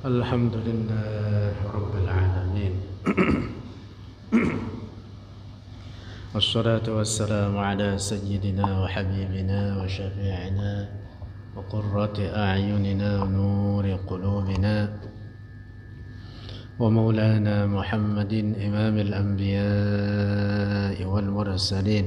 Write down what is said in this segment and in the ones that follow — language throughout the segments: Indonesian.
الحمد لله رب العالمين والصلاة والسلام على سيدنا وحبيبنا وشفيعنا وقرة أعيننا ونور قلوبنا ومولانا محمد إمام الأنبياء والمرسلين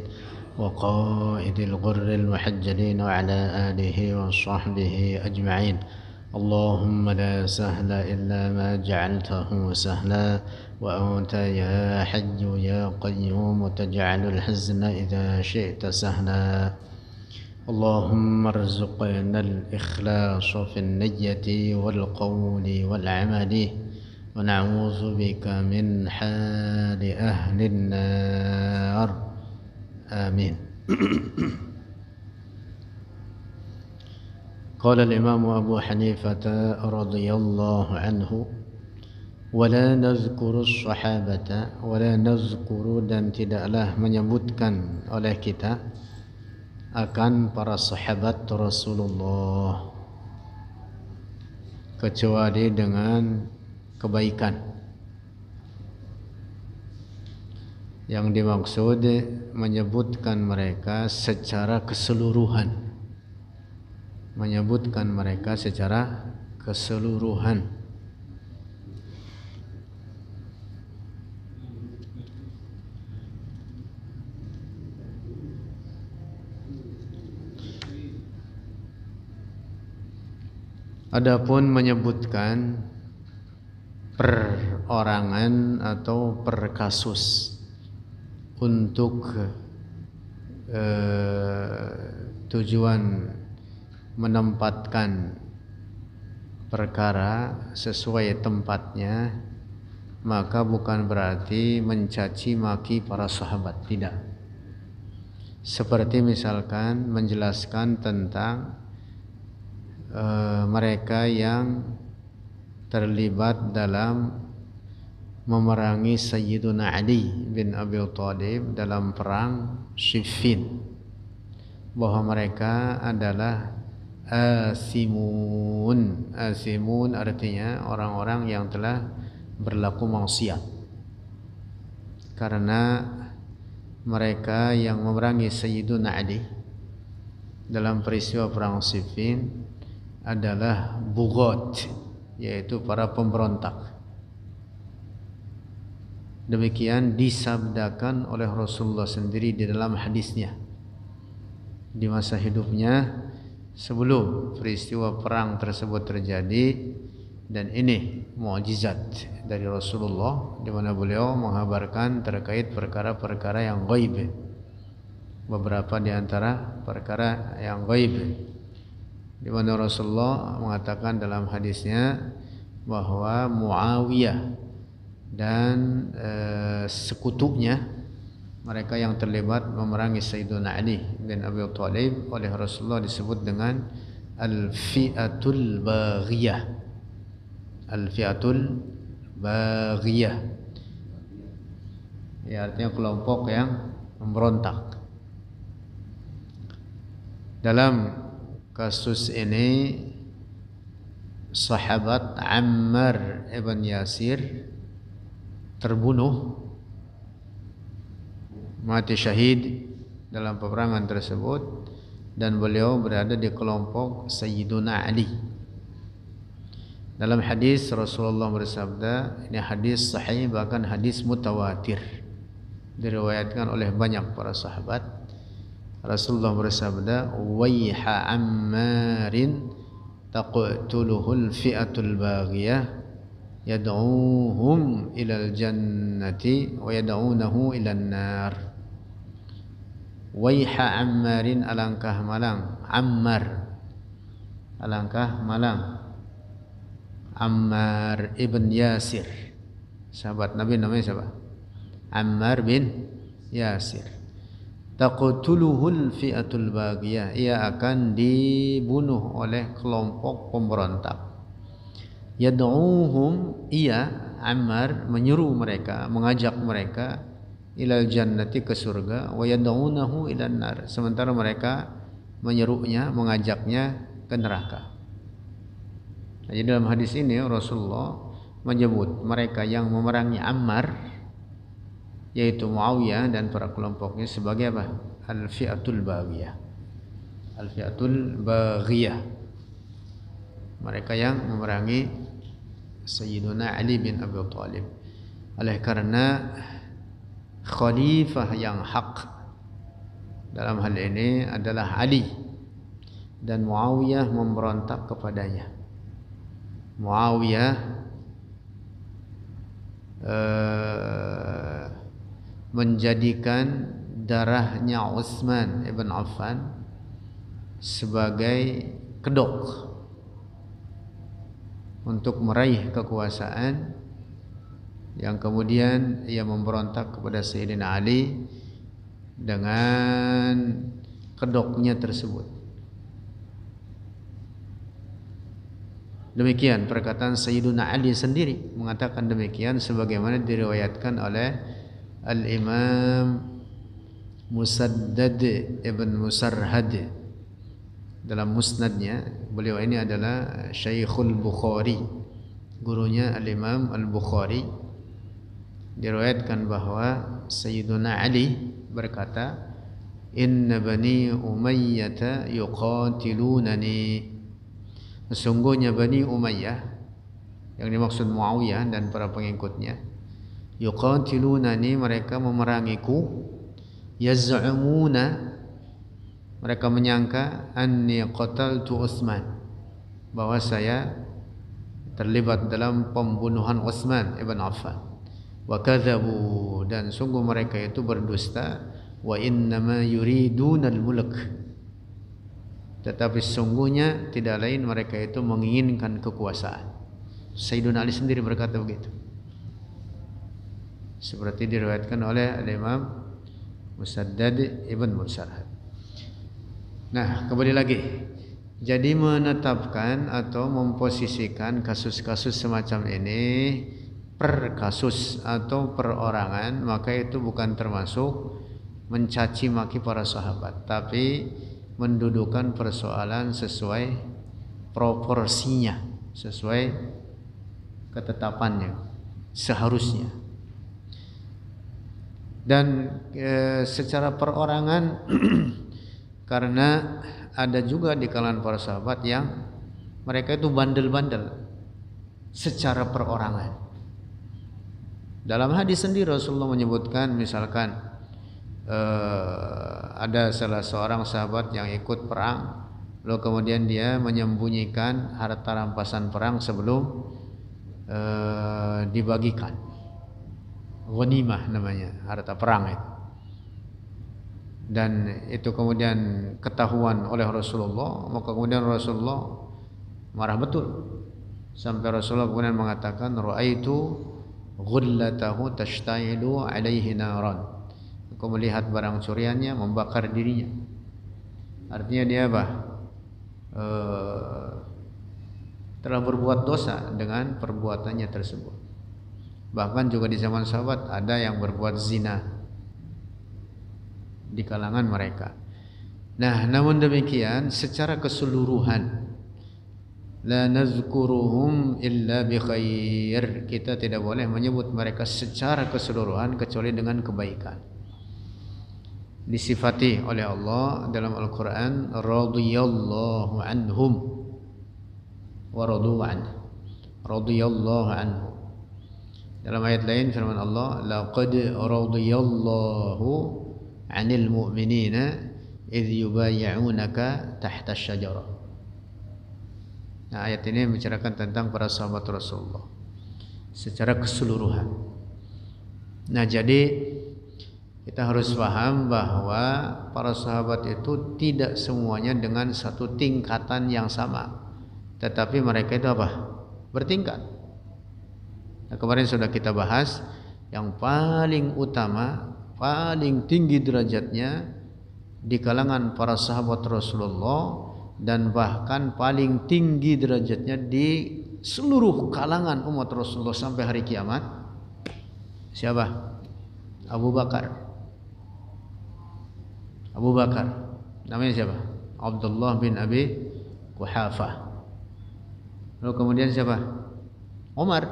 وقائد الغر المحجلين وعلى آله وصحبه أجمعين. اللهم لا سهل إلا ما جعلته سهلا وأنت يا حي يا قيوم تجعل الحزن إذا شئت سهلا. اللهم ارزقنا الإخلاص في النية والقول والعمل ونعوذ بك من حال أهل النار آمين. قال الإمام أبو حنيفة رضي الله عنه ولا نذكر الصحابة ولا نذكر dan tidaklah menyebutkan oleh kita akan para sahabat Rasulullah kecuali dengan kebaikan. Yang dimaksud menyebutkan mereka secara keseluruhan. Menyebutkan mereka secara keseluruhan. Adapun menyebutkan perorangan atau per kasus untuk tujuan menempatkan perkara sesuai tempatnya, maka bukan berarti mencaci maki para sahabat, tidak. Seperti misalkan menjelaskan tentang mereka yang terlibat dalam memerangi Sayyiduna Ali bin Abi Thalib dalam perang Siffin, bahwa mereka adalah asimun. Asimun artinya orang-orang yang telah berlaku maksiat, karena mereka yang memerangi Sayyiduna Ali dalam peristiwa perang Siffin adalah bughat, yaitu para pemberontak. Demikian disabdakan oleh Rasulullah sendiri di dalam hadisnya di masa hidupnya sebelum peristiwa perang tersebut terjadi. Dan ini mukjizat dari Rasulullah, di mana beliau mengabarkan terkait perkara-perkara yang gaib. Beberapa di antara perkara yang gaib, di mana Rasulullah mengatakan dalam hadisnya bahwa Muawiyah dan sekutunya, mereka yang terlibat memerangi Sayyidina Ali bin Abi Thalib, oleh Rasulullah disebut dengan al-fi'atul baghiyah. Al-fi'atul baghiyah, ya, artinya kelompok yang memberontak. Dalam kasus ini sahabat Ammar ibn Yasir terbunuh, mati syahid dalam peperangan tersebut, dan beliau berada di kelompok Sayyiduna Ali. Dalam hadis Rasulullah bersabda, ini hadis sahih, bahkan hadis mutawatir, diriwayatkan oleh banyak para sahabat. Rasulullah bersabda, waiha ammarin taqtuluhul fi'atul baghiyah yad'uhum ilal jannati wa yad'unahu ilan nar. Waiha ammarin, alangkah malang Ammar, alangkah malang Ammar ibn Yasir, sahabat Nabi, namanya siapa? Ammar bin Yasir. Taqtuluhul fi'atul baghiyah, ia akan dibunuh oleh kelompok pemberontak. Yad'uhum, ia Ammar menyuruh mereka, mengajak mereka ilal jannati, ke surga, wa yad'unahu ilan nar, sementara mereka menyerunya, mengajaknya ke neraka. Jadi dalam hadis ini Rasulullah menyebut mereka yang memerangi Ammar, yaitu Muawiyah dan para kelompoknya, sebagai apa? Al-fi'atul baghiyah. Al-fi'atul baghiyah. Mereka yang memerangi Sayyiduna Ali bin Abi Thalib. Oleh karena khalifah yang hak dalam hal ini adalah Ali, dan Muawiyah memberontak kepadanya. Muawiyah menjadikan darahnya Utsman ibn Affan sebagai kedok untuk meraih kekuasaan, yang kemudian ia memberontak kepada Sayyidina Ali dengan kedoknya tersebut. Demikian perkataan Sayyiduna Ali sendiri mengatakan demikian, sebagaimana diriwayatkan oleh Al-Imam Musaddad ibn Musarhad dalam musnadnya. Beliau ini adalah Syekhul Bukhari, gurunya Al-Imam Al-Bukhari. Diriwayatkan bahwa Sayyiduna Ali berkata, "Inna bani Umayyah yuqatilunani." Sesungguhnya Bani Umayyah, yang dimaksud Muawiyah dan para pengikutnya, yuqatilunani, mereka memerangiku, yaz'umuna, mereka menyangka, anni qataltu Utsman, bahwa saya terlibat dalam pembunuhan Utsman ibn Affan. Wa kadzabu, dan sungguh mereka itu berdusta. Wa innama yuridunal mulk, tetapi sesungguhnya tidak lain mereka itu menginginkan kekuasaan. Sayyiduna Ali sendiri berkata begitu, seperti diriwayatkan oleh Imam Musaddad ibn Musarhad. Nah, kembali lagi, jadi menetapkan atau memposisikan kasus-kasus semacam ini per kasus atau perorangan, maka itu bukan termasuk mencaci maki para sahabat, tapi mendudukan persoalan sesuai proporsinya, sesuai ketetapannya seharusnya. Dan secara perorangan karena ada juga di kalangan para sahabat yang mereka itu bandel-bandel secara perorangan. Dalam hadis sendiri Rasulullah menyebutkan, misalkan ada salah seorang sahabat yang ikut perang, lalu kemudian dia menyembunyikan harta rampasan perang sebelum dibagikan. Ghanimah namanya, harta perang itu. Dan itu kemudian ketahuan oleh Rasulullah, maka kemudian Rasulullah marah betul, sampai Rasulullah kemudian mengatakan, ra'aitu ghullatahu tashtailu alaihi naran. Aku melihat barang curiannya membakar dirinya. Artinya dia apa? Telah berbuat dosa dengan perbuatannya tersebut. Bahkan juga di zaman sahabat ada yang berbuat zina di kalangan mereka. Nah, namun demikian secara keseluruhan, la nazkuruhum illa bi khair, kita tidak boleh menyebut mereka secara keseluruhan kecuali dengan kebaikan. Disifati oleh Allah dalam Al-Quran, radhiyallahu anhum wa radu anhu, radhiyallahu anhu. Dalam ayat lain firman Allah, laqad radhiyallahu 'anil mu'minina idh yubayyi'unaka tahta asy-syajarah. Nah, ayat ini membicarakan tentang para sahabat Rasulullah secara keseluruhan. Nah, jadi kita harus paham bahwa para sahabat itu tidak semuanya dengan satu tingkatan yang sama, tetapi mereka itu apa? Bertingkat. Nah, kemarin sudah kita bahas, yang paling utama, paling tinggi derajatnya di kalangan para sahabat Rasulullah, dan bahkan paling tinggi derajatnya di seluruh kalangan umat Rasulullah sampai hari kiamat. Siapa? Abu Bakar. Abu Bakar, namanya siapa? Abdullah bin Abi Quhafah Lalu kemudian siapa? Umar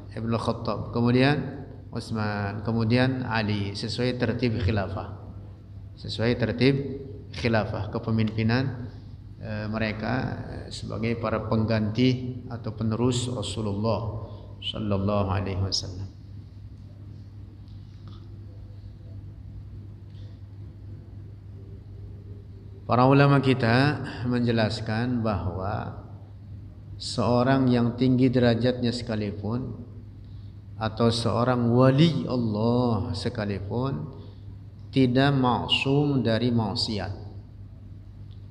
Ibn Khattab, kemudian Utsman, kemudian Ali, sesuai tertib khilafah. Sesuai tertib khilafah, kepemimpinan mereka sebagai para pengganti atau penerus Rasulullah sallallahu alaihi wasallam. Para ulama kita menjelaskan bahwa seorang yang tinggi derajatnya sekalipun atau seorang wali Allah sekalipun tidak maksum dari maksiat.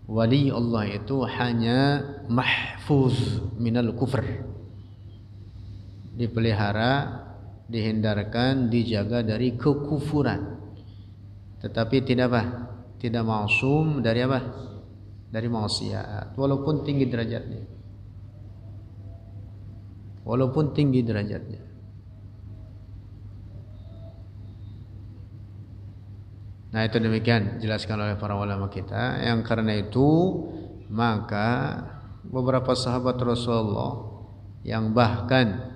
Wali Allah itu hanya mahfuz minal kufr, dipelihara, dihindarkan, dijaga dari kekufuran, tetapi tidak apa? Tidak maksum dari apa? Dari maksiat, walaupun tinggi derajatnya. Walaupun tinggi derajatnya. Nah, itu demikian dijelaskan oleh para ulama kita. Yang karena itu maka beberapa sahabat Rasulullah yang bahkan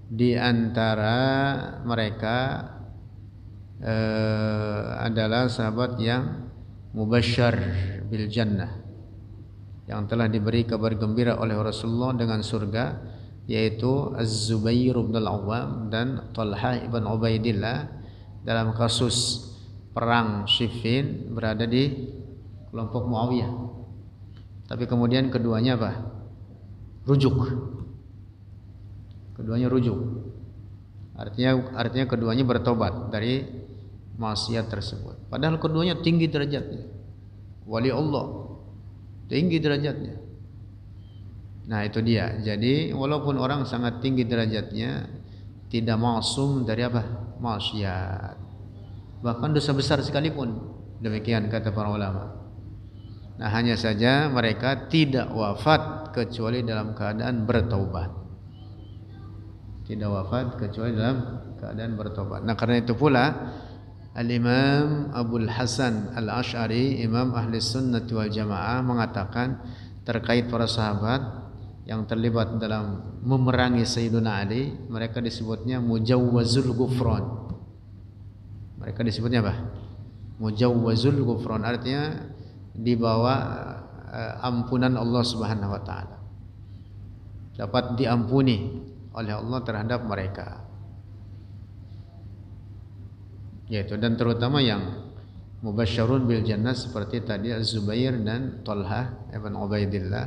di antara mereka adalah sahabat yang mubasysyar bil jannah, yang telah diberi kabar gembira oleh Rasulullah dengan surga, yaitu Az-Zubair bin Al-Awwam dan Talhah ibn Ubaidillah. Dalam kasus perang Siffin berada di kelompok Muawiyah, tapi kemudian keduanya apa? Rujuk. Keduanya rujuk. Artinya keduanya bertobat dari maksiat tersebut. Padahal keduanya tinggi derajatnya. Wali Allah tinggi derajatnya. Nah, itu dia. Jadi walaupun orang sangat tinggi derajatnya, tidak maksum dari apa? Maksiat. Bahkan dosa besar sekalipun. Demikian kata para ulama. Nah, hanya saja mereka tidak wafat kecuali dalam keadaan bertaubat. Tidak wafat kecuali dalam keadaan bertobat. Nah, karena itu pula Al-Imam Abul Hasan Al-Asy'ari, Imam Ahli Sunnah wal Jamaah, mengatakan terkait para sahabat yang terlibat dalam memerangi Sayyidina Ali, mereka disebutnya mujawwazul ghufran. Mereka disebutnya apa? Mujawwazul ghufran, artinya dibawa ampunan Allah Subhanahu wa taala. Dapat diampuni oleh Allah terhadap mereka. Yaitu, dan terutama yang mubasysyarun bil jannah seperti tadi Az-Zubair dan Talhah ibn Ubaidillah,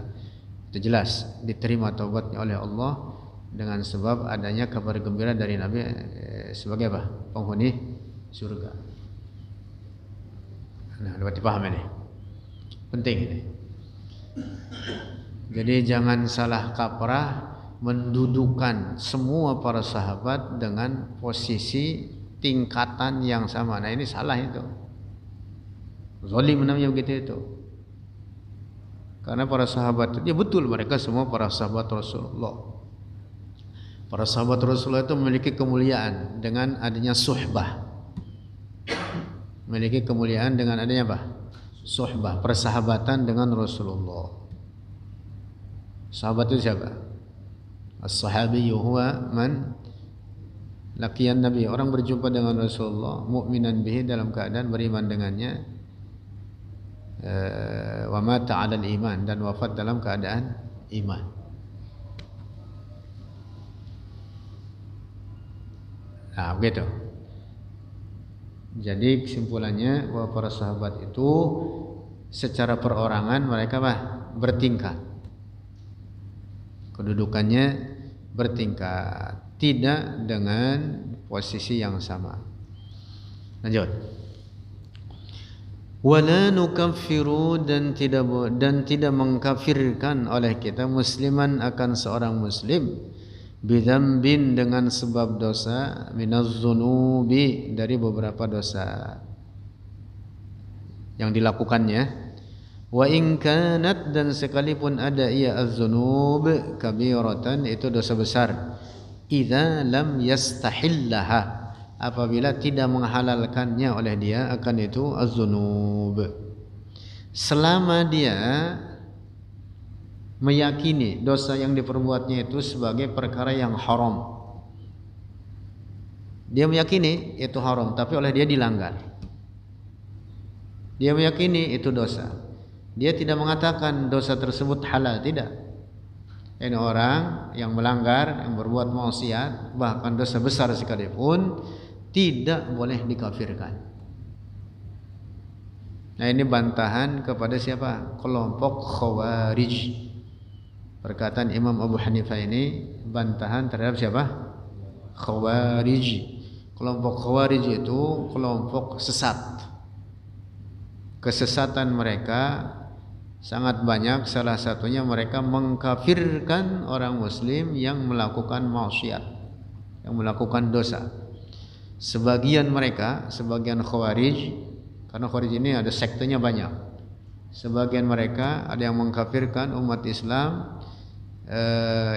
itu jelas diterima taubatnya oleh Allah dengan sebab adanya kabar gembira dari Nabi sebagai apa? Penghuni surga. Nah, dapat dipahami ini. Penting ini. Jadi jangan salah kaprah mendudukan semua para sahabat dengan posisi tingkatan yang sama. Nah, ini salah itu. Zalim namanya begitu itu. Karena para sahabat itu, ya betul mereka semua para sahabat Rasulullah. Para sahabat Rasulullah itu memiliki kemuliaan dengan adanya suhbah. Memiliki kemuliaan dengan adanya apa? Suhbah, persahabatan dengan Rasulullah. Sahabat itu siapa? As-sahabiyyu huwa man laqiyan Nabi, orang berjumpa dengan Rasulullah, mukminan bihi, dalam keadaan beriman dengannya, wa mata 'alal iman, dan wafat dalam keadaan iman. Nah, begitu. Jadi kesimpulannya bahwa para sahabat itu secara perorangan mereka apa? Bertingkat. Kedudukannya bertingkat, tidak dengan posisi yang sama. Lanjut. Wala nukaffiru, dan tidak mengkafirkan oleh kita musliman akan seorang muslim bidzambin, dengan sebab dosa, minaz-dzunubi, dari beberapa dosa yang dilakukannya. Wa in kanat, dan sekalipun ada ia az-dzunub kabiratan, itu dosa besar, idza lam yastahillaha, apabila tidak menghalalkannya oleh dia akan itu az-dzunub, selama dia meyakini dosa yang diperbuatnya itu sebagai perkara yang haram. Dia meyakini itu haram, tapi oleh dia dilanggar. Dia meyakini itu dosa. Dia tidak mengatakan dosa tersebut halal, tidak. Ini orang yang melanggar, yang berbuat maksiat, bahkan dosa besar sekalipun, tidak boleh dikafirkan. Nah, ini bantahan kepada siapa? Kelompok Khawarij. Perkataan Imam Abu Hanifah ini bantahan terhadap siapa? Khawarij. Kelompok Khawarij itu kelompok sesat. Kesesatan mereka sangat banyak, salah satunya mereka mengkafirkan orang muslim yang melakukan maksiat, yang melakukan dosa. Sebagian mereka, sebagian Khawarij, karena Khawarij ini ada sektenya banyak. Sebagian mereka ada yang mengkafirkan umat Islam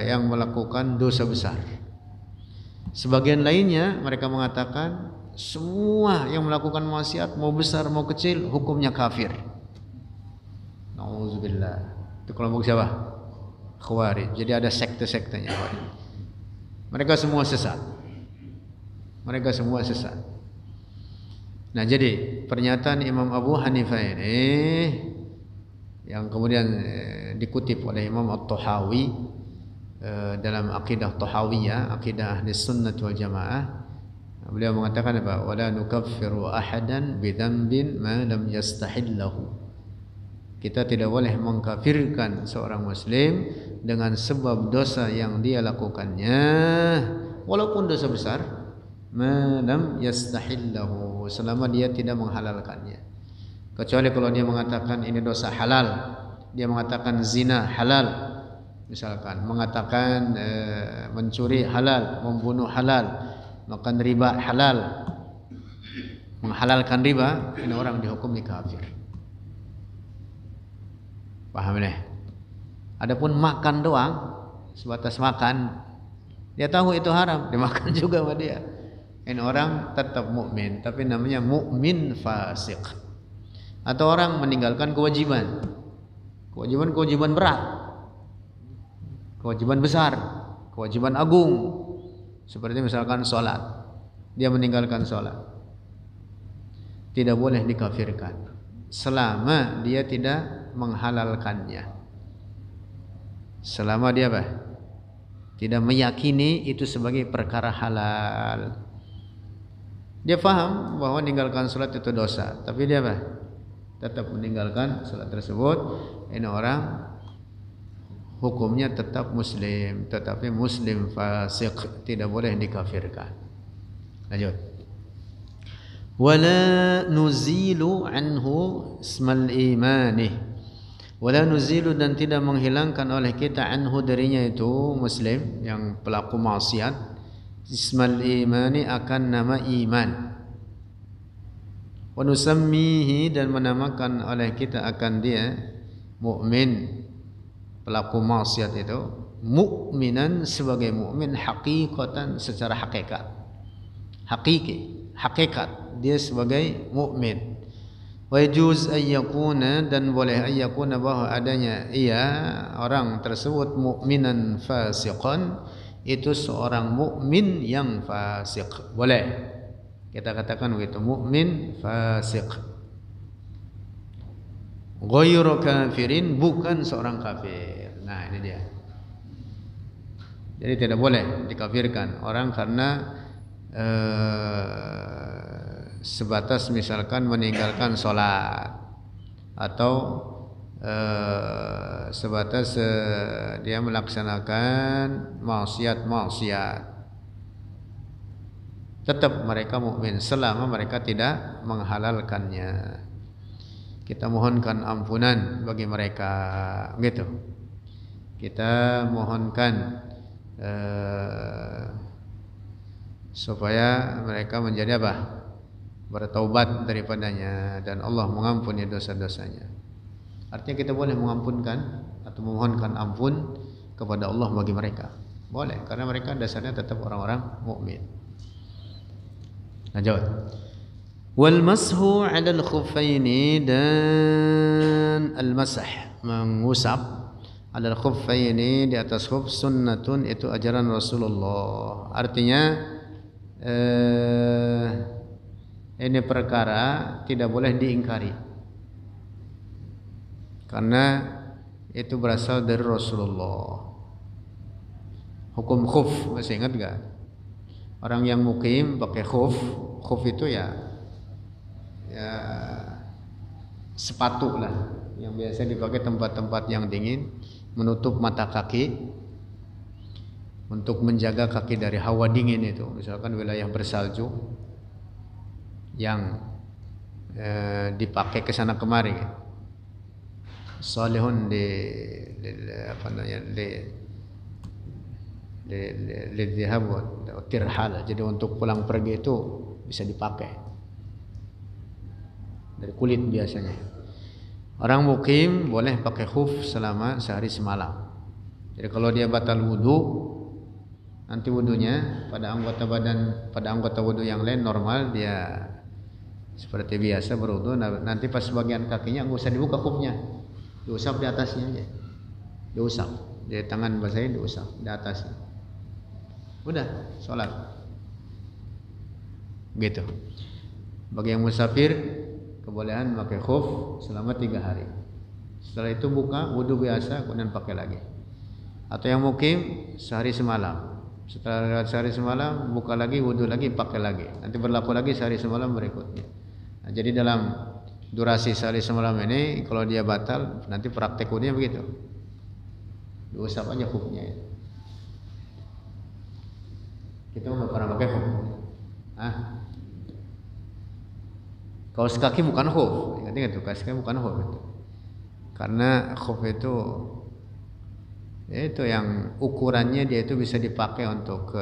yang melakukan dosa besar. Sebagian lainnya mereka mengatakan semua yang melakukan maksiat, mau besar mau kecil, hukumnya kafir. Nauzubillah. Itu kelompok siapa? Khawarij. Jadi ada sekte-sektenya Khawarij. Mereka semua sesat. Mereka semua sesat. Nah, jadi pernyataan Imam Abu Hanifah ini yang kemudian dikutip oleh Imam At-Tahawi dalam akidah Tahawiyah, akidah Ahli Sunnah wal Jamaah. Beliau mengatakan apa? Wala nukaffiru ahadan bidzambin ma lam yastahillahu. Kita tidak boleh mengkafirkan seorang muslim dengan sebab dosa yang dia lakukannya, walaupun dosa besar, ma lam yastahillahu, selama dia tidak menghalalkannya. Kecuali kalau dia mengatakan ini dosa halal, dia mengatakan zina halal, misalkan mengatakan mencuri halal, membunuh halal, makan riba halal, menghalalkan riba, ini orang dihukum kafir. Paham nih? Adapun makan doang, sebatas makan, dia tahu itu haram, dimakan juga sama dia. Ini orang tetap mukmin, tapi namanya mukmin fasik. Atau orang meninggalkan kewajiban, kewajiban berat, kewajiban besar, kewajiban agung. Seperti misalkan sholat, dia meninggalkan sholat, tidak boleh dikafirkan selama dia tidak menghalalkannya. Selama dia apa? Tidak meyakini itu sebagai perkara halal. Dia faham bahwa meninggalkan sholat itu dosa, tapi dia apa? Tetap meninggalkan sholat tersebut. Ini orang hukumnya tetap muslim, tetapi muslim fasik, tidak boleh dikafirkan. Lanjut. Wala nuzilu anhu ismal imani. Wala nuzilu, dan tidak menghilangkan oleh kita anhu darinya itu muslim yang pelaku maksiat, ismal imani, akan nama iman. Wa nusammihi, dan menamakan oleh kita akan dia mukmin, pelaku maksiat itu mukminan, sebagai mukmin haqiqatan, secara hakikat, hakiki, hakikat dia sebagai mukmin. Wa yajuz ayyakuna, dan boleh ayyakuna, bahwa adanya ia orang tersebut mukminan fasiqan, itu seorang mukmin yang fasik, boleh kita katakan begitu, mukmin fasik. Ghairu kafirin, bukan seorang kafir. Nah, ini dia. Jadi tidak boleh dikafirkan orang karena sebatas misalkan meninggalkan sholat, atau sebatas dia melaksanakan maksiat. Tetap mereka mukmin selama mereka tidak menghalalkannya. Kita mohonkan ampunan bagi mereka, gitu. Kita mohonkan supaya mereka menjadi apa? Bertaubat daripadanya, dan Allah mengampuni dosa-dosanya. Artinya kita boleh mengampunkan atau memohonkan ampun kepada Allah bagi mereka. Boleh, karena mereka dasarnya tetap orang-orang mukmin. Lanjut. Wal mashu 'ala al-khuffaini, dan al-masah, mengusap alal khuffaini, di atas khuf, sunnatun, itu ajaran Rasulullah. Artinya ini perkara tidak boleh diingkari karena itu berasal dari Rasulullah. Hukum khuf masih ingat gak? Orang yang mukim pakai khuf, khuf itu ya sepatu lah yang biasa dipakai tempat-tempat yang dingin, menutup mata kaki untuk menjaga kaki dari hawa dingin itu. Misalkan wilayah bersalju yang dipakai ke sana kemari, salihun lidhihab wa tirhal. Jadi untuk pulang pergi itu bisa dipakai, dari kulit biasanya. Orang mukim boleh pakai khuf selama sehari semalam. Jadi kalau dia batal wudu, nanti wudunya pada anggota wudu yang lain normal, dia seperti biasa berwudu. Nanti pas bagian kakinya nggak usah dibuka khufnya, diusap di atasnya aja, diusap di tangan basahnya, diusap di atasnya, udah sholat gitu. Bagi yang musafir kebolehan pakai khuf selama 3 hari. Setelah itu buka wudu biasa, kemudian pakai lagi. Atau yang mukim sehari semalam. Setelah sehari semalam buka lagi, wudu lagi, pakai lagi. Nanti berlaku lagi sehari semalam berikutnya. Nah, jadi dalam durasi sehari semalam ini kalau dia batal, nanti praktek wudunya begitu. Diusap aja khufnya. Kita nggak pernah pakai khuf. Kaos kaki bukan khuf, ingat tuh, kaos kaki bukan khuf itu. Karena khuf itu yang ukurannya dia itu bisa dipakai untuk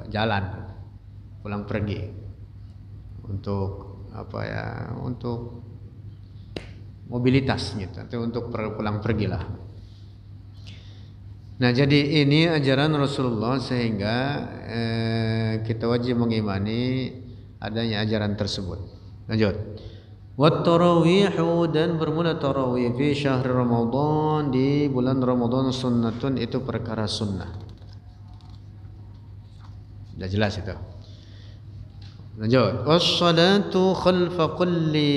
jalan, pulang pergi, untuk untuk mobilitas gitu, atau untuk pulang pergilah. Nah, jadi ini ajaran Rasulullah sehingga kita wajib mengimani adanya ajaran tersebut. Lanjut. Wat tarawihu, dan bermula tarawih fi syahr Ramadan, di bulan Ramadan, sunnatun, itu perkara sunnah. Sudah jelas itu. Lanjut. Was-salatu khalfa kulli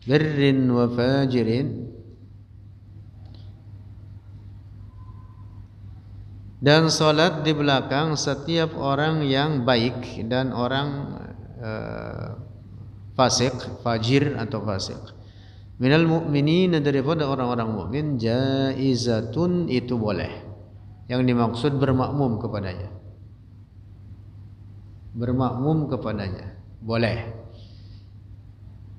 birrin wa fajirin, dan salat di belakang setiap orang yang baik dan orang fasik, fajir atau fasik. Minal mu'minin, daripada orang-orang mukmin, jaizatun, itu boleh. Yang dimaksud bermakmum kepadanya. Bermakmum kepadanya boleh.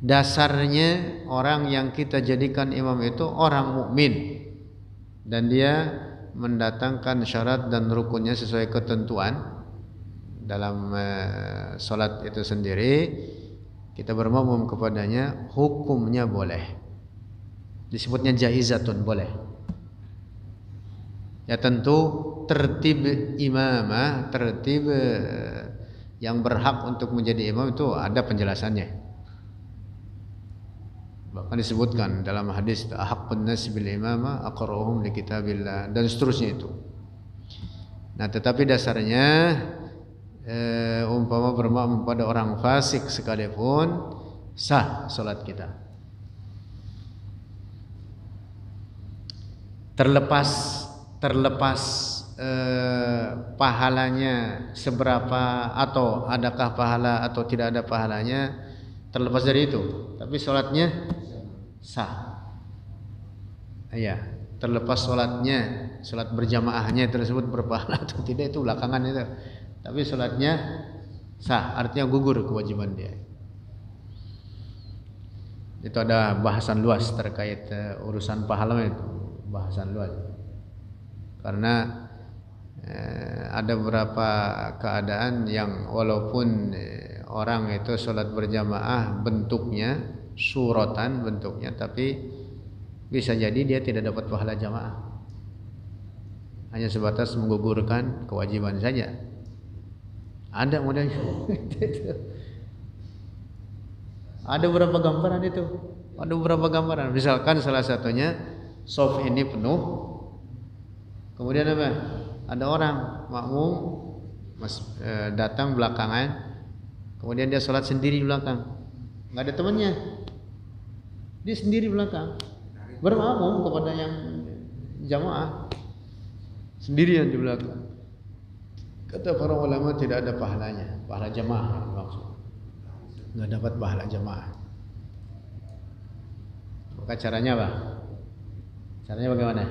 Dasarnya orang yang kita jadikan imam itu orang mukmin dan dia mendatangkan syarat dan rukunnya sesuai ketentuan dalam salat itu sendiri. Kita bermakmum kepadanya, hukumnya boleh. Disebutnya jaizatun, boleh. Ya tentu tertib imamah, tertib yang berhak untuk menjadi imam itu ada penjelasannya. Bahkan disebutkan dalam hadis haqqun nas bil imamah aqra'uhum li kitabillah, dan seterusnya itu. Nah, tetapi dasarnya umpama bermakmum pada orang fasik sekalipun sah salat kita. Terlepas pahalanya seberapa, atau adakah pahala atau tidak ada pahalanya, terlepas dari itu, tapi salatnya sah. Iya, terlepas salatnya, salat berjamaahnya tersebut berpahala atau tidak, itu belakangan itu. Tapi salatnya sah, artinya gugur kewajiban dia. Itu ada bahasan luas terkait urusan pahala itu, bahasan luas. Karena ada beberapa keadaan yang walaupun orang itu salat berjamaah bentuknya suratan bentuknya, tapi bisa jadi dia tidak dapat pahala jamaah, hanya sebatas menggugurkan kewajiban saja. Ada modelnya. Ada beberapa gambaran itu. Ada beberapa gambaran. Misalkan salah satunya Shaf ini penuh. Kemudian apa? Ada orang makmum datang belakangan. Kemudian dia sholat sendiri di belakang. Nggak ada temannya. Dia sendiri belakang. Bermakmum kepada yang jamaah. Sendirian di belakang. Kata para ulama tidak ada pahalanya. Pahala jamaah maksud. Nggak dapat pahala jamaah. Maka caranya apa? Caranya bagaimana?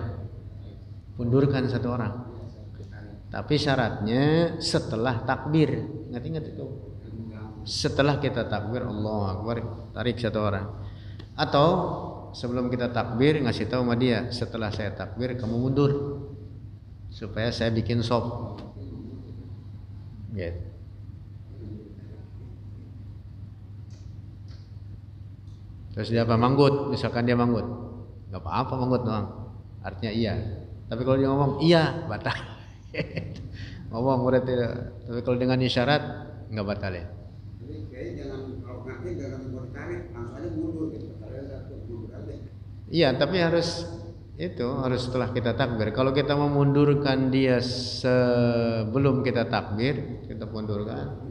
Mundurkan satu orang. Tapi syaratnya setelah takbir. Ingat-ingat itu. Setelah kita takbir Allahu Akbar, tarik satu orang. Atau sebelum kita takbir ngasih tahu sama dia, setelah saya takbir kamu mundur supaya saya bikin sop. Gitu. Terus dia apa? Manggut, misalkan dia manggut, nggak apa-apa manggut doang, artinya iya. Tapi kalau dia ngomong iya batal. Ngomong berarti, tapi kalau dengan isyarat nggak batal ya. Jadi kayaknya jangan kalau nanti jangan ditarik, langsung aja mundur gitu. Iya, tapi harus setelah kita takbir. Kalau kita memundurkan dia sebelum kita takbir, kita mundurkan.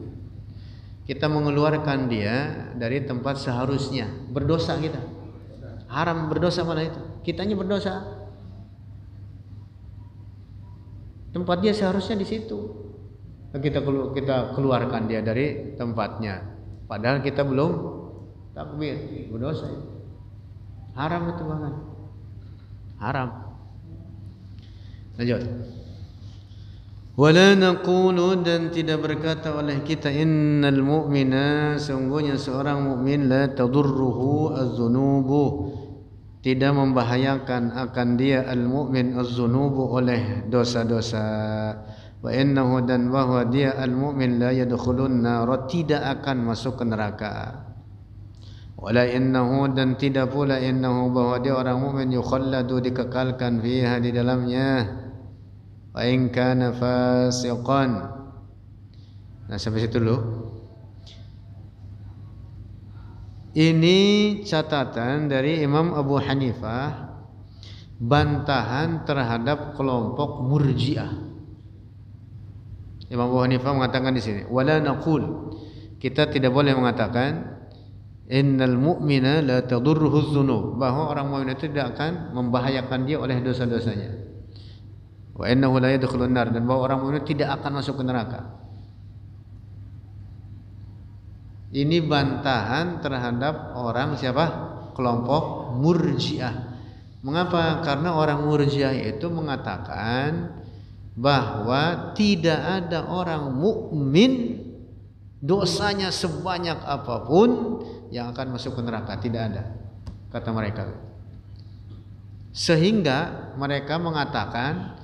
Kita mengeluarkan dia dari tempat seharusnya. Berdosa kita. Haram berdosa mana itu? Kitanya berdosa. Tempat dia seharusnya di situ. Kita keluarkan dia dari tempatnya. Padahal kita belum takbir. Berdosa itu. Haram itu bahkan. Haram. Lanjut. Wala naqulu, dan tidak berkata oleh kita innal mu'mina, sungguhnya seorang mukmin la tadurruhu az-zunubu, tidak membahayakan akan dia al-mu'min az-zunubu oleh dosa-dosa. Wa innahu, dan bahwa dia al-mu'min la yadkhulun nar, tidak akan masuk ke neraka. Wala innahu, dan tidak pula innahu, bahwa dia orang mukmin yukhalladu, dikekalkan fiha, di dalamnya. Wa in kana fasiqan. Nah, sampai situ dulu. Ini catatan dari Imam Abu Hanifah, bantahan terhadap kelompok Murji'ah. Imam Abu Hanifah mengatakan di sini, wala naqul, kita tidak boleh mengatakan innal mu'mina la tadurruhu dzunub, bahwa orang mukmin itu tidak akan membahayakan dia oleh dosa-dosanya. Wa innahu la yadkhulun nar, dan bahwa orang mukmin tidak akan masuk ke neraka. Ini bantahan terhadap orang siapa? Kelompok Murji'ah. Mengapa? Karena orang Murji'ah itu mengatakan bahwa tidak ada orang mukmin dosanya sebanyak apapun yang akan masuk ke neraka, tidak ada, kata mereka. Sehingga mereka mengatakan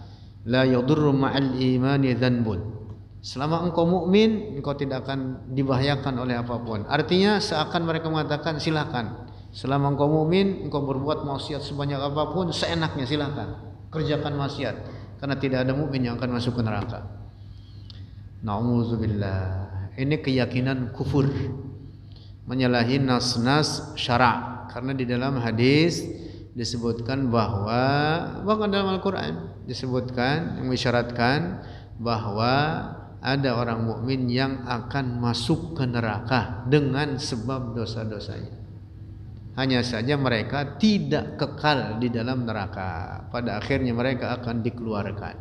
la yadurru ma'al imani dzanbun, selama engkau mukmin engkau tidak akan dibahayakan oleh apapun. Artinya seakan mereka mengatakan silakan, selama engkau mukmin engkau berbuat maksiat sebanyak apapun seenaknya, silakan kerjakan maksiat, karena tidak ada mukmin yang akan masuk ke neraka. Na'udzubillah. Ini keyakinan kufur, menyalahi nas-nas syara'. Karena di dalam hadis disebutkan bahwa, bahkan dalam Al-Quran disebutkan, yang mengisyaratkan bahwa ada orang mukmin yang akan masuk ke neraka dengan sebab dosa-dosanya. Hanya saja mereka tidak kekal di dalam neraka, pada akhirnya mereka akan dikeluarkan.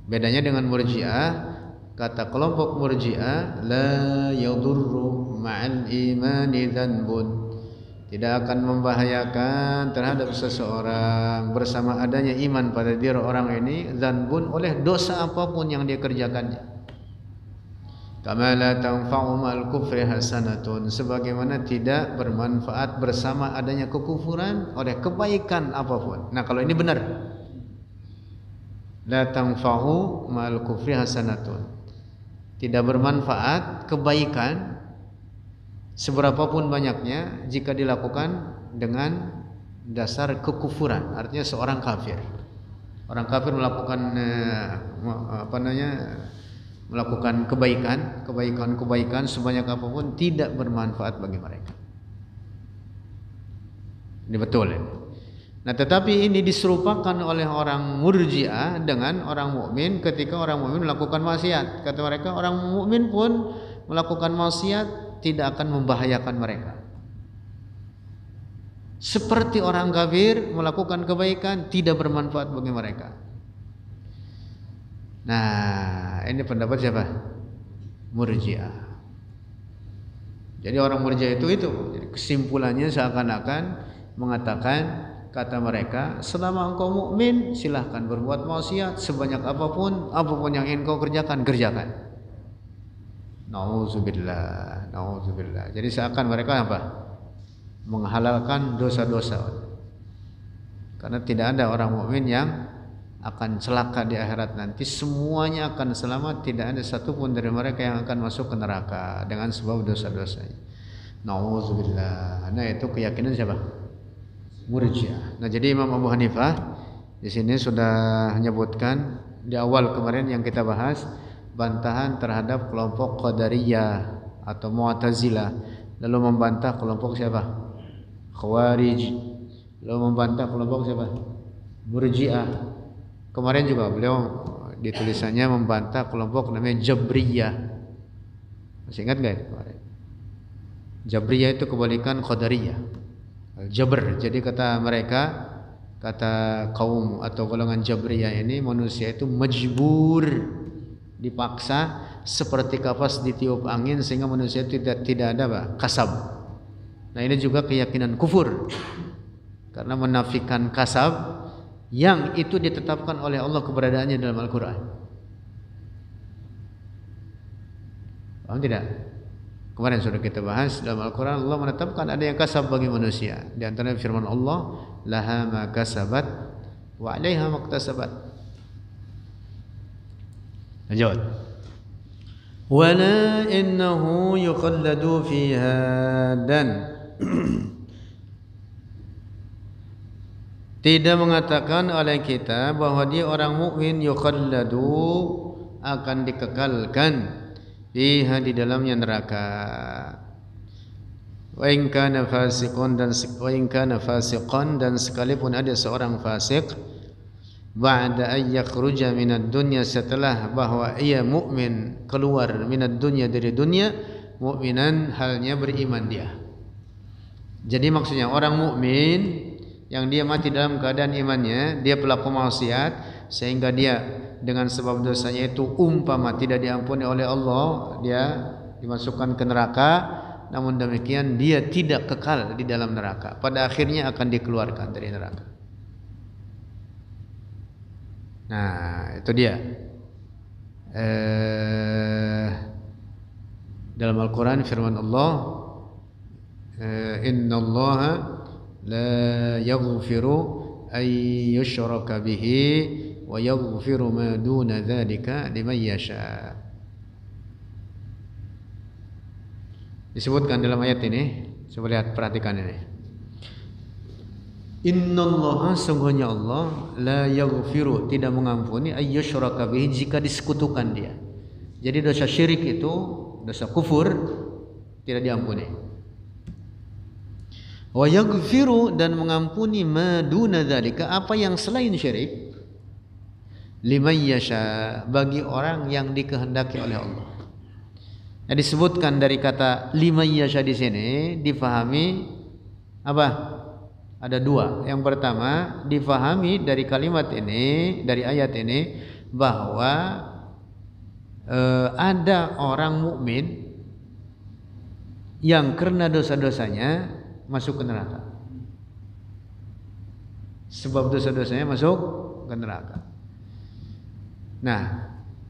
Bedanya dengan Murji'ah, kata kelompok Murji'ah, la yadurru ma'al imani dzanbun, tidak akan membahayakan terhadap seseorang bersama adanya iman pada diri orang ini, dzanbun, oleh dosa apapun yang dia kerjakannya. Kama la tanfa'u ma'al kufri hasanatun, sebagaimana tidak bermanfaat bersama adanya kekufuran oleh kebaikan apapun. Nah, kalau ini benar, la tanfa'u ma'al kufri hasanatun, tidak bermanfaat kebaikan seberapapun banyaknya jika dilakukan dengan dasar kekufuran. Artinya seorang kafir, orang kafir melakukan melakukan kebaikan sebanyak apapun tidak bermanfaat bagi mereka. Ini betul ya? Nah, tetapi ini diserupakan oleh orang Murji'ah dengan orang mukmin ketika orang mukmin melakukan maksiat. Kata mereka, orang mukmin pun melakukan maksiat tidak akan membahayakan mereka. Seperti orang kafir melakukan kebaikan tidak bermanfaat bagi mereka. Nah, ini pendapat siapa? Murji'ah. Jadi orang Murji'ah itu. Jadi kesimpulannya seakan-akan mengatakan, kata mereka, selama engkau mukmin silahkan berbuat maksiat sebanyak apapun yang ingin kau kerjakan. Nauzubillah. Jadi seakan mereka apa? Menghalalkan dosa-dosa. Karena tidak ada orang mukmin yang akan celaka di akhirat nanti, semuanya akan selamat, tidak ada satupun dari mereka yang akan masuk ke neraka dengan sebab dosa-dosanya. Nauzubillah. Nah, itu keyakinan siapa? Murji'ah. Nah, jadi Imam Abu Hanifah di sini sudah menyebutkan di awal kemarin yang kita bahas bantahan terhadap kelompok Qadariyah atau Mu'tazilah, lalu membantah kelompok siapa? Khawarij, lalu membantah kelompok siapa? Murji'ah. Kemarin juga beliau di tulisannya membantah kelompok namanya Jabriyah. Masih ingat enggak kemarin? Jabriyah itu kebalikan Qadariyah. Jabr, jadi kata mereka, kata kaum atau golongan Jabriyah ini, manusia itu majbur, dipaksa seperti kapas ditiup angin sehingga manusia tidak ada apa? Kasab. Nah, ini juga keyakinan kufur karena menafikan kasab yang itu ditetapkan oleh Allah keberadaannya dalam Al-Quran. Paham tidak? Kemarin sudah kita bahas dalam Al-Quran Allah menetapkan ada yang kasab bagi manusia. Di antara firman Allah, laha ma kasabat wa 'alaiha maktasabat. Lanjut. Wala innahu yukhalladu fiha, dan tidak mengatakan oleh kita bahwa dia orang mukmin yukhalladu akan dikekalkan fiha di dalamnya neraka. Wa in kana fasiqan, dan sekalipun ada seorang fasik ba'da ay yakhruja minad dunya, setelah bahwa ia mukmin keluar minad dunya dari dunia, mukminan halnya beriman dia. Jadi maksudnya orang mukmin yang dia mati dalam keadaan imannya, dia pelaku maksiat sehingga dia dengan sebab dosanya itu umpama tidak diampuni oleh Allah, dia dimasukkan ke neraka, namun demikian dia tidak kekal di dalam neraka, pada akhirnya akan dikeluarkan dari neraka. Nah, itu dia. Dalam Al-Quran firman Allah, innallaha la yaghfiru ay yushraka bihi wa yaghfiru ma duna dzalika liman yasha. Disebutkan dalam ayat ini, coba lihat, perhatikan ini. Innallaha, sungguhnya Allah, la yaghfiru, tidak mengampuni, ayyushraka bihi, jika disekutukan dia. Jadi dosa syirik itu, dosa kufur, tidak diampuni. Wa yaghfiru, dan mengampuni ma duna dzalika, apa yang selain syirik, liman yasha, bagi orang yang dikehendaki oleh Allah. Nah, disebutkan dari kata liman yasha di sini difahami apa? Ada dua. Yang pertama, difahami dari kalimat ini, dari ayat ini, bahwa ada orang mukmin yang karena dosa-dosanya masuk ke neraka. Sebab dosa-dosanya masuk ke neraka. Nah,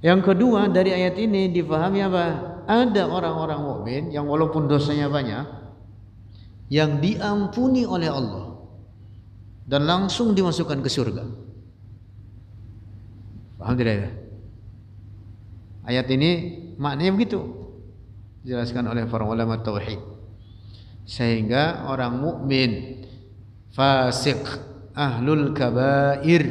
yang kedua dari ayat ini difahami apa? Ada orang-orang mukmin yang walaupun dosanya banyak, yang diampuni oleh Allah dan langsung dimasukkan ke surga. Paham tidak? Ayat ini maknanya begitu, dijelaskan oleh para ulama tauhid. Sehingga orang mukmin fasik, ahlul kabair,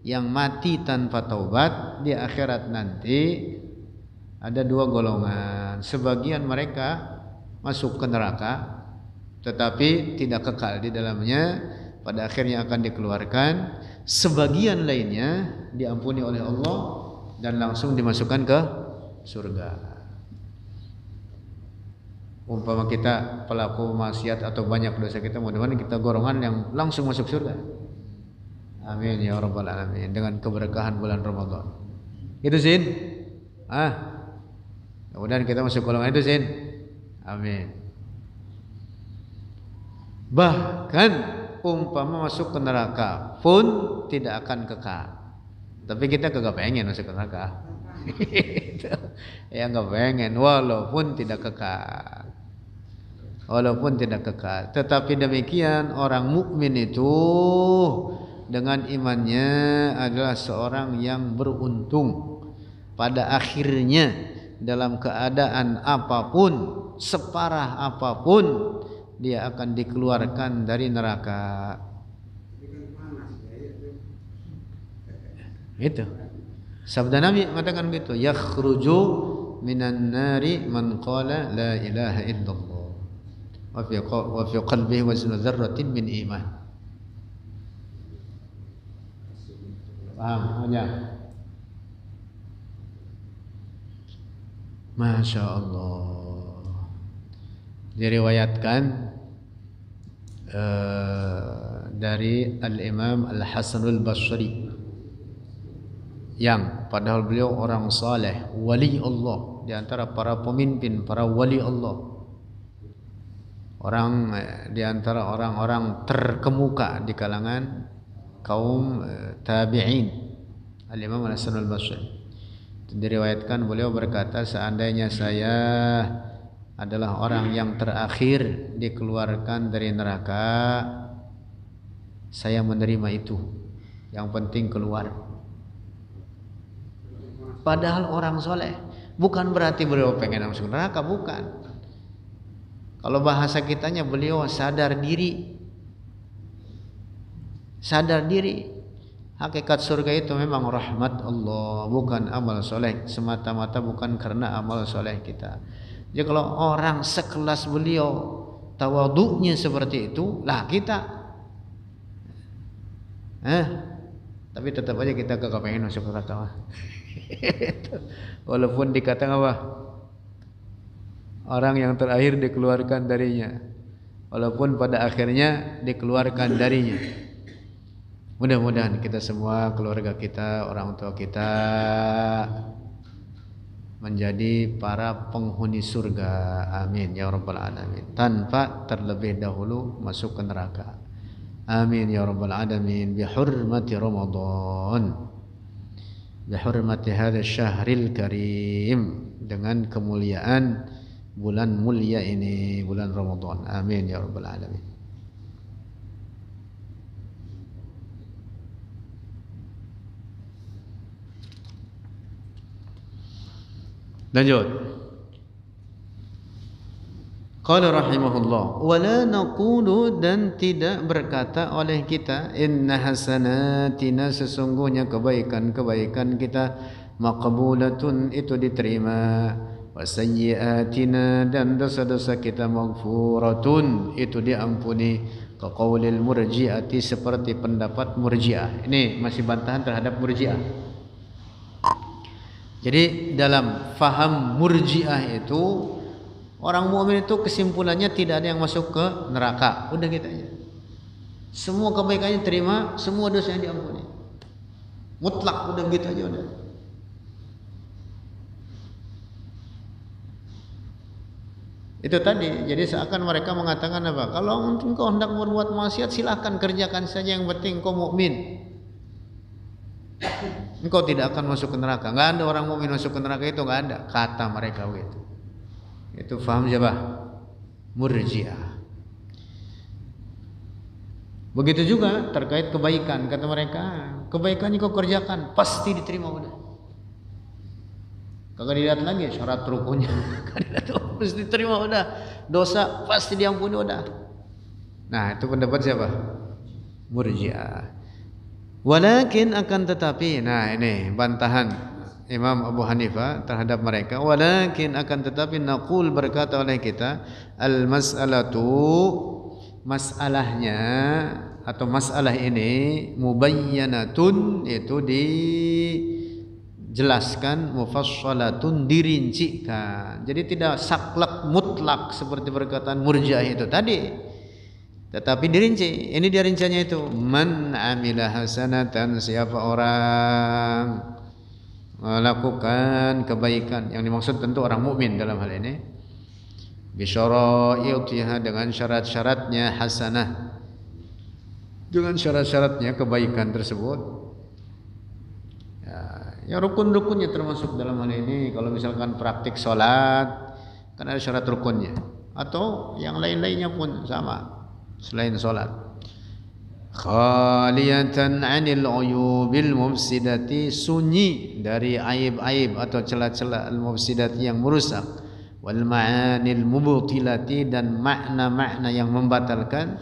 yang mati tanpa taubat di akhirat nanti ada dua golongan. Sebagian mereka masuk ke neraka tetapi tidak kekal di dalamnya, pada akhirnya akan dikeluarkan, sebagian lainnya diampuni oleh Allah dan langsung dimasukkan ke surga. Umpama kita pelaku maksiat atau banyak dosa kita, mudah-mudahan kita golongan yang langsung masuk surga. Amin ya rabbal alamin, dengan keberkahan bulan Ramadan. Itu Sin. Mudah-mudahan kita masuk golongan itu Sin. Amin. Bahkan umpama masuk ke neraka pun tidak akan kekal. Tapi kita kagak pengen masuk ke neraka. Ya nggak pengen, walaupun tidak kekal. Walaupun tidak kekal. Tetapi demikian orang mukmin itu dengan imannya adalah seorang yang beruntung. Pada akhirnya dalam keadaan apapun, separah apapun, dia akan dikeluarkan dari neraka. Itu sabda Nabi mengatakan gitu, yakhruju minan nari man qala la ilaha illallah wa fi qalbihi waznu dzarratin min iman. Paham hanya? Masya Allah. Diriwayatkan dari Al-Imam Al-Hasanul Basri, yang padahal beliau orang saleh, wali Allah, di antara para pemimpin, para wali Allah, orang di antara orang-orang terkemuka di kalangan kaum tabi'in, Al-Imam Al-Hasan Al-Basri. Diriwayatkan beliau berkata, seandainya saya adalah orang yang terakhir dikeluarkan dari neraka, saya menerima itu. Yang penting keluar. Padahal orang soleh. Bukan berarti beliau pengen masuk neraka, bukan. Kalau bahasa kitanya, beliau sadar diri. Sadar diri. Hakikat surga itu memang rahmat Allah, bukan amal soleh semata-mata, bukan karena amal soleh kita. Jadi kalau orang sekelas beliau tawaduknya seperti itu, lah kita tapi tetap aja kita kagak pengen masuk neraka. Walaupun dikatakan apa? Orang yang terakhir dikeluarkan darinya, walaupun pada akhirnya dikeluarkan darinya. Mudah-mudahan kita semua, keluarga kita, orang tua kita menjadi para penghuni surga. Amin ya rabbal alamin. Tanpa terlebih dahulu masuk ke neraka. Amin ya rabbal alamin. Bihurmati Ramadan. Bihurmati hadha syahril karim. Dengan kemuliaan bulan mulia ini, bulan Ramadan. Amin ya rabbal alamin. Lanjut. Qala rahimahullah, wala naqulu, dan tidak berkata oleh kita, inna hasanatina, sesungguhnya kebaikan-kebaikan kita, maqbulatun, itu diterima, wa sayyiatina, dan dosa-dosa kita, maghfuratun, itu diampuni. Ka qaulil murji'ati, seperti pendapat murji'ah. Ini masih bantahan terhadap murji'ah. Jadi dalam faham murji'ah itu, orang mukmin itu kesimpulannya tidak ada yang masuk ke neraka. Udah gitu aja. Semua kebaikannya terima, semua dosanya diampuni. Mutlak, udah gitu aja udah. Itu tadi, jadi seakan mereka mengatakan apa? Kalau engkau hendak berbuat maksiat, silakan kerjakan saja, yang penting engkau mukmin. Engkau tidak akan masuk ke neraka. Enggak ada orang mukmin masuk ke neraka, itu enggak ada, kata mereka begitu. Itu faham siapa? Murji'ah. Begitu juga terkait kebaikan, kata mereka, kebaikan yang kau kerjakan pasti diterima udah. Kagak dilihat lagi syarat rukunnya. Pasti diterima udah. Dosa pasti diampuni udah. Nah, itu pendapat siapa? Murji'ah. Walakin, akan tetapi, nah ini bantahan Imam Abu Hanifah terhadap mereka. Walakin, akan tetapi, naqul, berkata oleh kita, al mas'alatu, masalahnya atau masalah ini mubayyanatun, itu dijelaskan, mufassalatun, dirincikan. Jadi tidak saklek mutlak seperti perkataan Murji'ah itu tadi, tetapi dirinci. Ini dia rinciannya itu, man amila hasanatan, siapa orang melakukan kebaikan, yang dimaksud tentu orang mukmin dalam hal ini, bisyaraitiha, dengan syarat-syaratnya, hasanah dengan syarat-syaratnya kebaikan tersebut. Ya rukun-rukunnya termasuk dalam hal ini. Kalau misalkan praktik sholat kan ada syarat rukunnya, atau yang lain-lainnya pun sama selain sholat. Khaliyatan 'anil uyubil mufsidati, sunyi dari aib-aib atau celah-celah al-mufsidati yang merusak, wal ma'anil mubtilati, dan makna-makna yang membatalkan,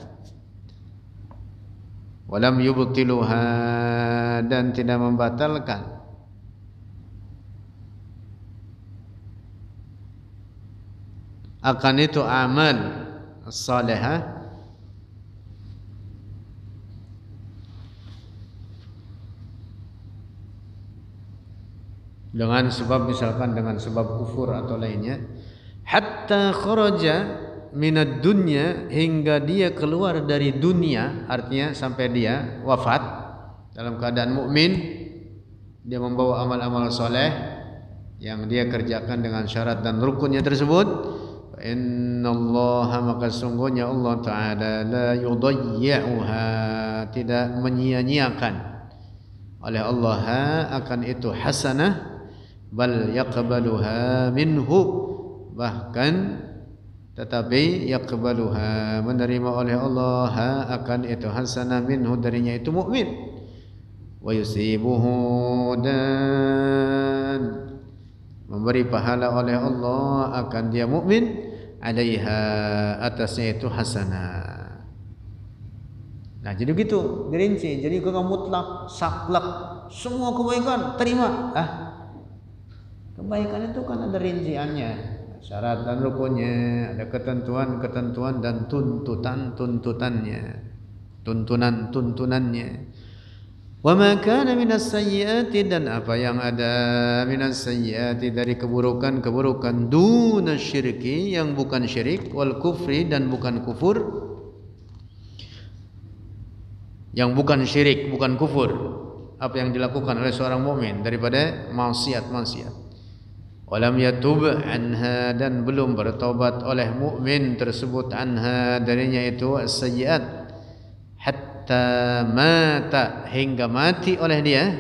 walam yubtiluha, dan tidak membatalkan, akan itu amal salihah dengan sebab, misalkan dengan sebab kufur atau lainnya, hatta kharaja minad dunya, hingga dia keluar dari dunia, artinya sampai dia wafat dalam keadaan mukmin, dia membawa amal-amal soleh yang dia kerjakan dengan syarat dan rukunnya tersebut. Innallaha, maka sungguhnya Allah Ta'ala, la yudayyi'uha, tidak menyia-nyiakan oleh Allah akan itu hasanah, bal yaqbaluha minhu, bahkan tetapi yaqbaluha, menerima oleh Allah akan itu hasanah, minhu, darinya itu mukmin, wa yusibuhu, dan memberi pahala oleh Allah akan dia mukmin, alaiha, atasnya itu hasanah. Nah jadi begitu dirinci. Jadi kalau mutlak saklek semua kebaikan terima, kebaikan itu kan ada rinciannya, syarat dan rukunnya, ada ketentuan-ketentuan dan tuntutannya, tuntunannya. Wa ma kana minas sayyiati, dan apa yang ada minas sayyiati, dari keburukan-keburukan, duna syirki, yang bukan syirik, wal kufri, dan bukan kufur, yang bukan syirik, bukan kufur, apa yang dilakukan oleh seorang mukmin daripada maksiat. Walam yatub anha, dan belum bertobat oleh mukmin tersebut, anha, darinya itu as-sayyiat, hatta mata, hingga mati oleh dia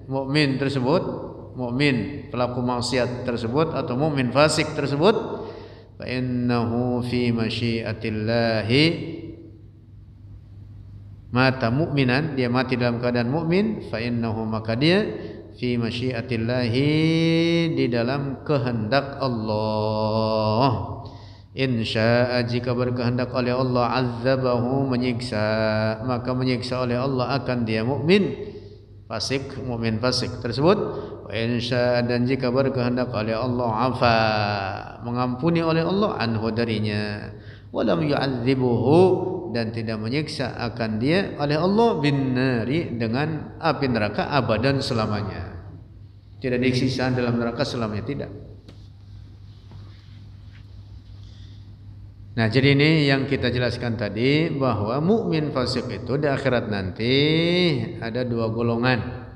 mukmin tersebut, mukmin pelaku maksiat tersebut atau mukmin fasik tersebut, fa innahu fi masyiatillahi, mata mukminan, dia mati dalam keadaan mukmin, fa innahu, maka dia fi masyiatillahi, di dalam kehendak Allah. Insya'a, jika berkehendak oleh Allah, azzabahu, menyiksa, maka menyiksa oleh Allah akan dia mukmin fasik, mukmin fasik tersebut. Wa insya'a, dan jika berkehendak oleh Allah, afa, mengampuni oleh Allah, anhu, darinya. Walam yu'adzibuhu, dan tidak menyiksa akan dia oleh Allah, bin nari, dengan api neraka, abadan, selamanya. Tidak disiksa dalam neraka selamanya, tidak. Nah, jadi ini yang kita jelaskan tadi, bahwa mukmin fasik itu di akhirat nanti ada dua golongan.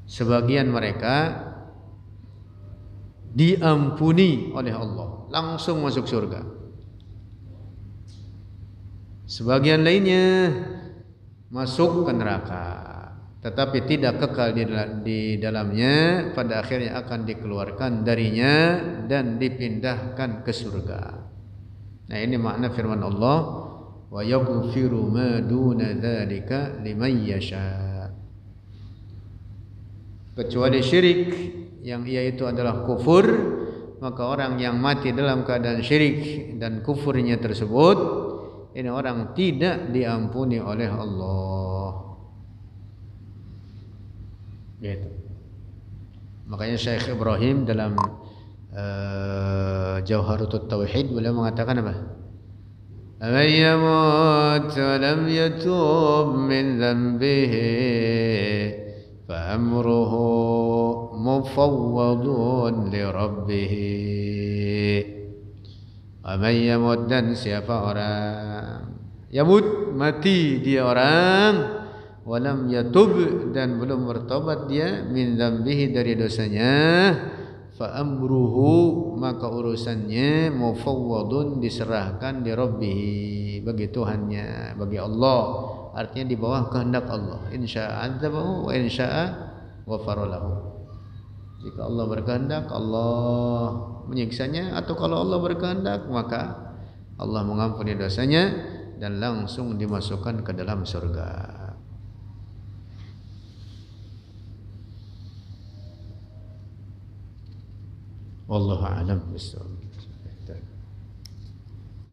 Sebagian mereka diampuni oleh Allah, langsung masuk surga. Sebagian lainnya masuk ke neraka, tetapi tidak kekal di dalamnya, pada akhirnya akan dikeluarkan darinya dan dipindahkan ke surga. Nah, ini makna firman Allah, wa yaghfiru ma duna dzalika liman yasha. Kecuali syirik, yang ia itu adalah kufur, maka orang yang mati dalam keadaan syirik dan kufurnya tersebut, ini orang tidak diampuni oleh Allah. Gitu. Makanya Syekh Ibrahim dalam Jauharutut Tauhid beliau mengatakan apa? ومن يمت ولم يتوب من ذنبه فأمره مفوض لربه. ومن يمut, dan siapa orang yamut, mati dia orang, walam yatub, dan belum bertobat dia, min dzambihi, dari dosanya, fa amruhu, maka urusannya, mufawwadun, diserahkan, di Rabbihi, bagi Tuhannya, bagi Allah, artinya di bawah kehendak Allah. Insya'a adzabahu wa insya'a ghafara lahu. Jika Allah berkehendak, Allah menyiksanya, atau kalau Allah berkehendak, maka Allah mengampuni dosanya dan langsung dimasukkan ke dalam surga. Wallahu a'lam bishawab.